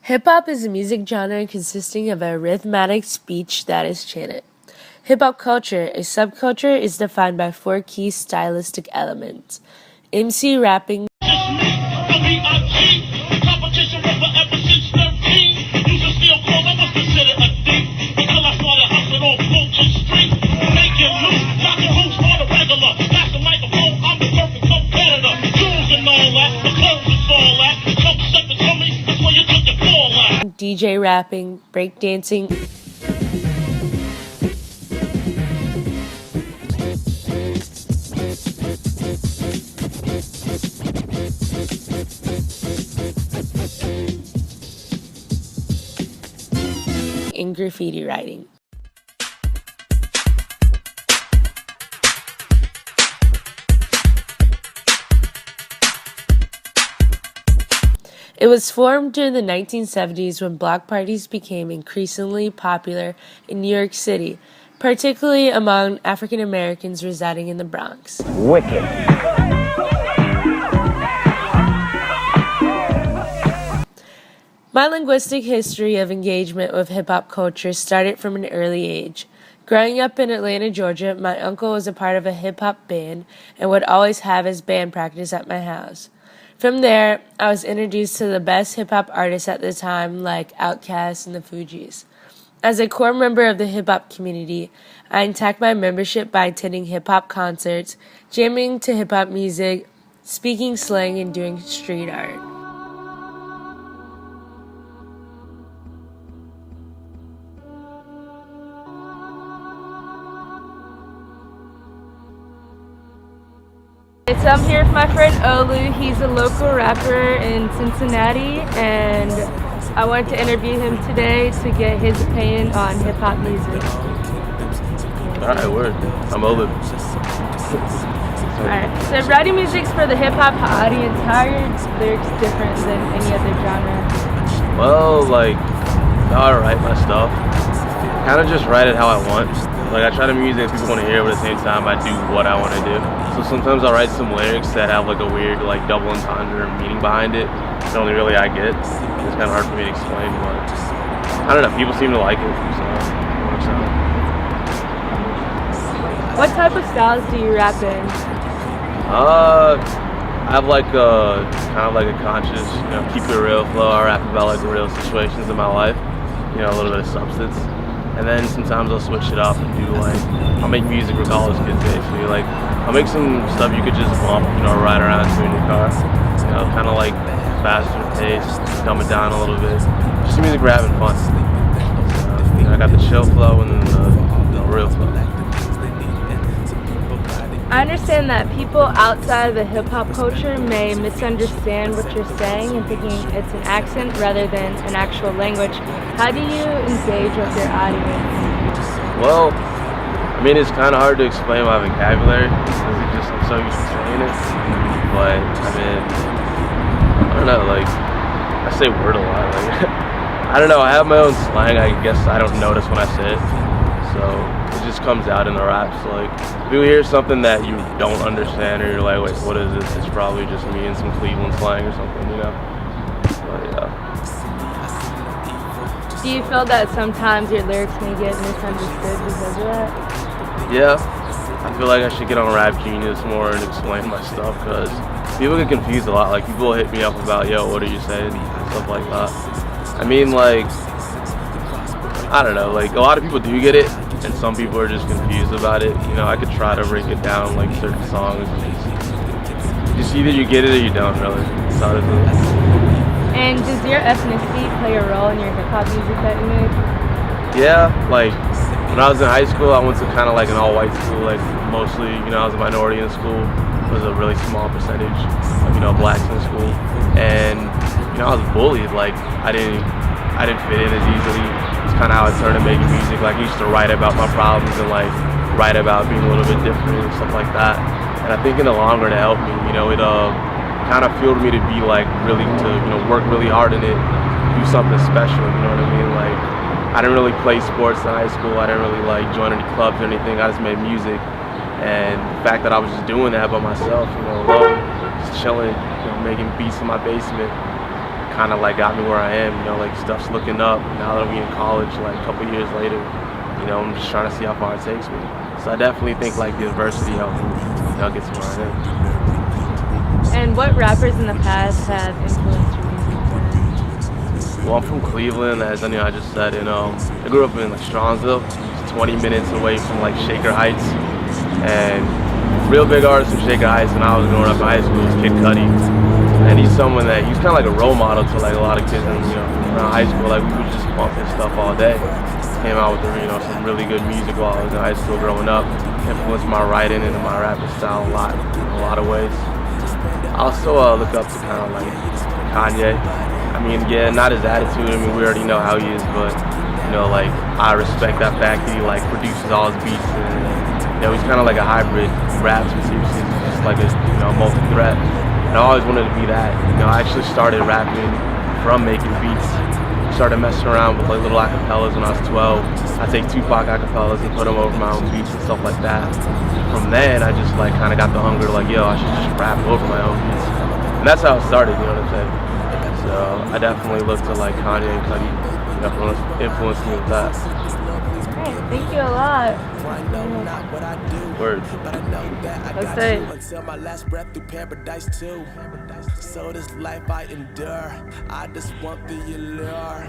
Hip-hop is a music genre consisting of a rhythmic speech that is chanted. Hip-hop culture, a subculture, is defined by four key stylistic elements: MC rapping, DJ rapping, breakdancing, and graffiti writing. It was formed during the 1970s when block parties became increasingly popular in New York City, particularly among African Americans residing in the Bronx. Wicked. My linguistic history of engagement with hip-hop culture started from an early age. Growing up in Atlanta, Georgia, my uncle was a part of a hip-hop band and would always have his band practice at my house. From there, I was introduced to the best hip-hop artists at the time, like Outkast and the Fugees. As a core member of the hip-hop community, I intact my membership by attending hip-hop concerts, jamming to hip-hop music, speaking slang, and doing street art. So I'm here with my friend Olu. He's a local rapper in Cincinnati, and I wanted to interview him today to get his opinion on hip-hop music. Alright, word. I'm Olu. Alright, so writing music's for the hip-hop audience. How are your lyrics different than any other genre? Well, like, how I write my stuff, kind of just write it how I want. Like, I try to make music that people want to hear, but at the same time, I do what I want to do. So sometimes I'll write some lyrics that have like a weird, like, double entendre meaning behind it that only really I get. It's kind of hard for me to explain, but I don't know. People seem to like it, so it works out. What type of styles do you rap in? I have like a kind of like a conscious, keep it real flow. I rap about like real situations in my life, a little bit of substance. And then sometimes I'll switch it up and do like, I'll make music for college kids basically. Like, I'll make some stuff you could just bump, ride around to in your car. Kind of like faster paced, dumb it down a little bit. Just music we're having fun. I got the chill flow and then the real flow. I understand that people outside the hip-hop culture may misunderstand what you're saying and thinking it's an accent rather than an actual language. How do you engage with your audience? Well, it's kind of hard to explain my vocabulary because I'm so used to saying it. But, I don't know, like, I say word a lot. Like, I don't know, I have my own slang I guess I don't notice when I say it. So it just comes out in the raps. Like, if you hear something that you don't understand or you're like, wait, what is this? It's probably just me in some Cleveland slang or something, But yeah. Do you feel that sometimes your lyrics may get misunderstood because of that? Yeah. I feel like I should get on Rap Genius more and explain my stuff because people get confused a lot. Like, people hit me up about, yo, what are you saying? Stuff like that. Like, I don't know, like, a lot of people do get it, and some people are just confused about it. I could try to break it down, like, certain songs. Just either you get it or you don't, really. That's how it is. And does your ethnicity play a role in your hip-hop music that you make? Yeah, like, when I was in high school, I went to kind of like an all-white school, like, mostly, I was a minority in school. It was a really small percentage of, blacks in school. And, I was bullied, like, I didn't fit in as easily. It's kind of how I started making music. Like, I used to write about my problems and like write about being a little bit different and stuff like that. And I think in the long run it helped me. It kind of fueled me to be like really work really hard in it, do something special. You know what I mean? Like, I didn't really play sports in high school. I didn't really like join any clubs or anything. I just made music, and the fact that I was just doing that by myself, alone, just chilling, making beats in my basement, kind of like got me where I am. You know, like stuff's looking up now that I'm in college. Like a couple years later, you know, I'm just trying to see how far it takes me. So I definitely think like the adversity helped me, you know, get to where I am. And what rappers in the past have influenced your music? Well, I'm from Cleveland, as I just said, and I grew up in like Strongsville, it's 20 minutes away from like Shaker Heights, and real big artist from Shaker Heights when I was growing up in high school was Kid Cudi, and he's someone that he's kind of like a role model to like a lot of kids in, you know, around high school. Like we would just bump his stuff all day. Came out with some really good music while I was in high school growing up. Influenced my writing and my rapping style a lot in a lot of ways. I also look up to kind of like Kanye. I mean, yeah, not his attitude. I mean, we already know how he is, but you know, like I respect that fact that he like produces all his beats, and you know, he's kind of like a hybrid. He raps, but he's just like a multi-threat. And I always wanted to be that. You know, I actually started rapping from making beats. Started messing around with like little acapellas when I was 12. I take Tupac acapellas and put them over my own beats and stuff like that. From then, I just like kind of got the hunger to like, yo, I should just rap over my own beats. And that's how it started, you know what I'm saying? So I definitely look to like Kanye and Cudi, influenced me with that. Alright, thank you a lot. Word. Let's say until my last breath through paradise too. So this life I endure, I just want the allure.